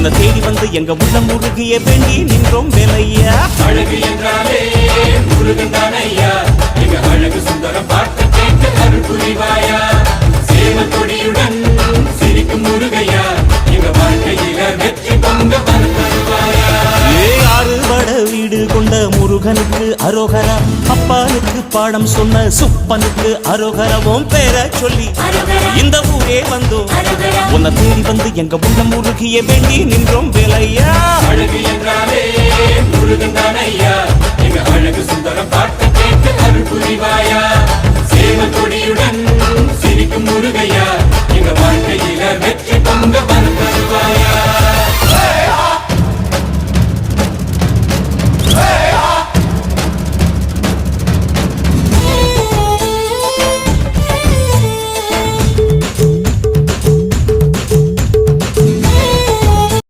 உன்னை தேடி வந்து எங்க உள்ள முருகிய வேண்டி நின்றோம் வேலையா. அழகு என்றாலே முருகன் தானையா, எங்க அழகு சுந்தரம் பார்த்து கேட்டு அருள் புரிவாயா. சேவல் கொடியுடன் சிரிக்கும் முருகையா, எங்க வாழ்க்கையில வெற்றி பொங்க தருவாயா. ஆறுபட வீடு கொண்ட முருகனுக்கு அரோகரா, அப்பானுக்கு பாடம் சொன்ன சுப்பனுக்கு அரோகரவும் பேர சொல்லி இந்த ஊரே வந்தோம். உன்னை தேடி வந்து எங்க உள்ள முருகிய வேண்டி நின்றோம் வேலையா. அழகு என்றாலே முருகன் தானையா, எங்க அழகு சுந்தரம் பார்த்து கேட்டு அருள் புரிவாயா. சேவல் கொடியுடன் சிரிக்கும் முருகையா, எங்க வாழ்க்கையில வெற்றி பொங்க